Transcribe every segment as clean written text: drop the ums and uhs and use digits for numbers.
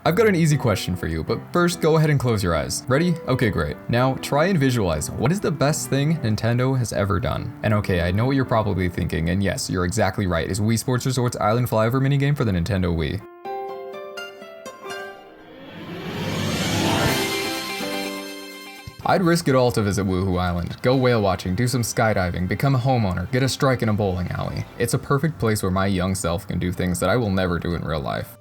I've got an easy question for you, but first go ahead and close your eyes. Ready? Okay, great. Now try and visualize what is the best thing Nintendo has ever done. And okay, I know what you're probably thinking, and yes, you're exactly right. Is Wii Sports Resort's Island Flyover minigame for the Nintendo Wii. I'd risk it all to visit Wuhu Island, go whale watching, do some skydiving, become a homeowner, get a strike in a bowling alley. It's a perfect place where my young self can do things that I will never do in real life.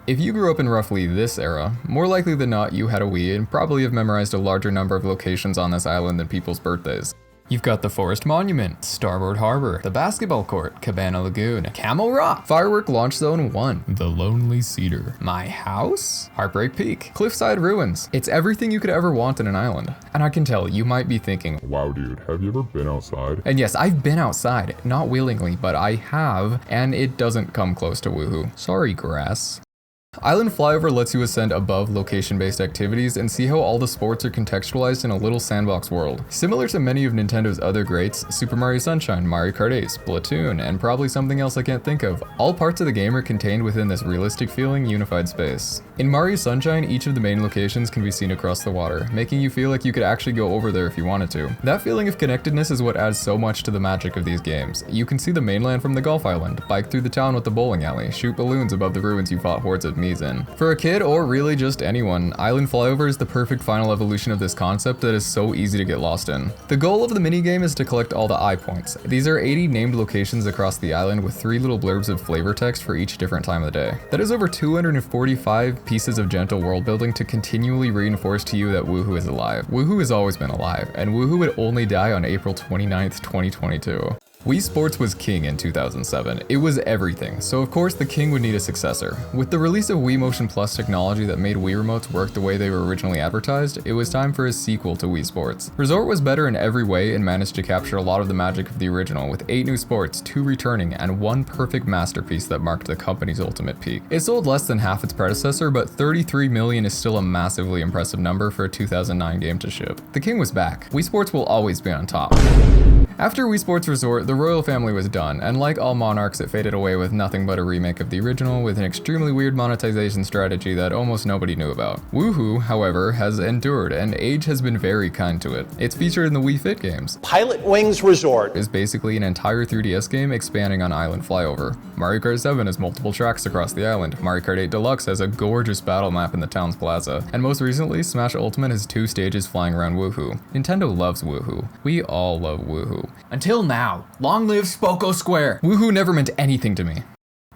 If you grew up in roughly this era, more likely than not you had a Wii and probably have memorized a larger number of locations on this island than people's birthdays. You've got the Forest Monument, Starboard Harbor, the Basketball Court, Cabana Lagoon, Camel Rock, Firework Launch Zone 1, the Lonely Cedar, My House, Heartbreak Peak, Cliffside Ruins. It's everything you could ever want in an island. And I can tell you might be thinking, wow dude, have you ever been outside? And yes, I've been outside, not willingly, but I have, and it doesn't come close to Wuhu. Sorry, grass. Island Flyover lets you ascend above location-based activities and see how all the sports are contextualized in a little sandbox world. Similar to many of Nintendo's other greats, Super Mario Sunshine, Mario Kart 8, Splatoon, and probably something else I can't think of, all parts of the game are contained within this realistic feeling, unified space. In Mario Sunshine, each of the main locations can be seen across the water, making you feel like you could actually go over there if you wanted to. That feeling of connectedness is what adds so much to the magic of these games. You can see the mainland from the Golf Island, bike through the town with the bowling alley, shoot balloons above the ruins you fought hordes of Mii's in. For a kid, or really just anyone, Island Flyover is the perfect final evolution of this concept that is so easy to get lost in. The goal of the minigame is to collect all the endpoints. These are 80 named locations across the island with 3 little blurbs of flavor text for each different time of the day. That is over 245 pieces of gentle world building to continually reinforce to you that Wuhu is alive. Wuhu has always been alive, and Wuhu would only die on April 29th, 2022. Wii Sports was king in 2007. It was everything, so of course the king would need a successor. With the release of Wii Motion Plus technology that made Wii remotes work the way they were originally advertised, it was time for a sequel to Wii Sports. Resort was better in every way and managed to capture a lot of the magic of the original, with 8 new sports, 2 returning, and 1 perfect masterpiece that marked the company's ultimate peak. It sold less than half its predecessor, but 33 million is still a massively impressive number for a 2009 game to ship. The king was back. Wii Sports will always be on top. After Wii Sports Resort, the royal family was done, and like all monarchs, it faded away with nothing but a remake of the original with an extremely weird monetization strategy that almost nobody knew about. Wuhu, however, has endured, and age has been very kind to it. It's featured in the Wii Fit games. Pilot Wings Resort is basically an entire 3DS game expanding on Island Flyover. Mario Kart 7 has multiple tracks across the island. Mario Kart 8 Deluxe has a gorgeous battle map in the town's plaza. And most recently, Smash Ultimate has 2 stages flying around Wuhu. Nintendo loves Wuhu. We all love Wuhu. Until now. Long live Spoko Square! Wuhu never meant anything to me.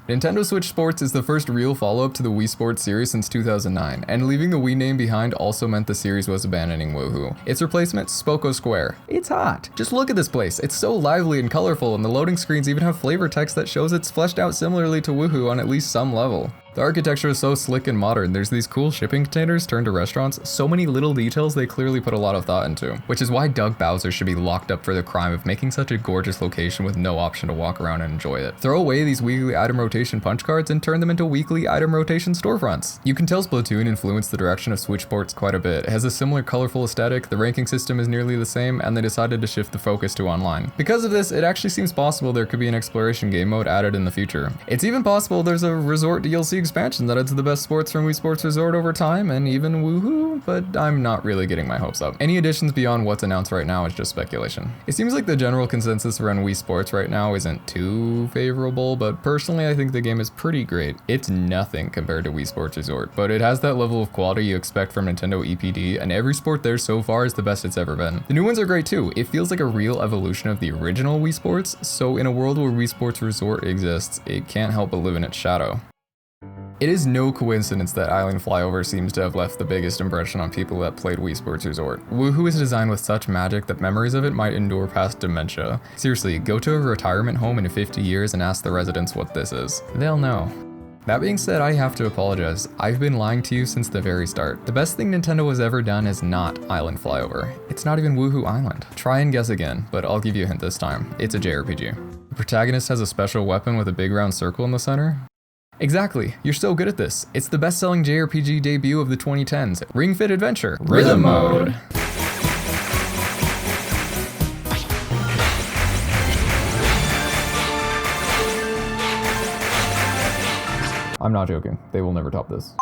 Nintendo Switch Sports is the first real follow-up to the Wii Sports series since 2009, and leaving the Wii name behind also meant the series was abandoning Wuhu. Its replacement, Spoko Square. It's hot. Just look at this place. It's so lively and colorful, and the loading screens even have flavor text that shows it's fleshed out similarly to Wuhu on at least some level. The architecture is so slick and modern. There's these cool shipping containers turned to restaurants, so many little details they clearly put a lot of thought into, which is why Doug Bowser should be locked up for the crime of making such a gorgeous location with no option to walk around and enjoy it. Throw away these weekly item rotation punch cards and turn them into weekly item rotation storefronts. You can tell Splatoon influenced the direction of Switch Sports quite a bit. It has a similar colorful aesthetic, the ranking system is nearly the same, and they decided to shift the focus to online. Because of this, it actually seems possible there could be an exploration game mode added in the future. It's even possible there's a Resort DLC expansion that adds the best sports from Wii Sports Resort over time, and even Wuhu, but I'm not really getting my hopes up. Any additions beyond what's announced right now is just speculation. It seems like the general consensus around Wii Sports right now isn't too favorable, but personally I think the game is pretty great. It's nothing compared to Wii Sports Resort, but it has that level of quality you expect from Nintendo EPD, and every sport there so far is the best it's ever been. The new ones are great too. It feels like a real evolution of the original Wii Sports, so in a world where Wii Sports Resort exists, it can't help but live in its shadow. It is no coincidence that Island Flyover seems to have left the biggest impression on people that played Wii Sports Resort. Wuhu is designed with such magic that memories of it might endure past dementia. Seriously, go to a retirement home in 50 years and ask the residents what this is. They'll know. That being said, I have to apologize. I've been lying to you since the very start. The best thing Nintendo has ever done is not Island Flyover. It's not even Wuhu Island. Try and guess again, but I'll give you a hint this time. It's a JRPG. The protagonist has a special weapon with a big round circle in the center. Exactly, you're so good at this. It's the best-selling JRPG debut of the 2010s, Ring Fit Adventure, Rhythm Mode. I'm not joking, they will never top this.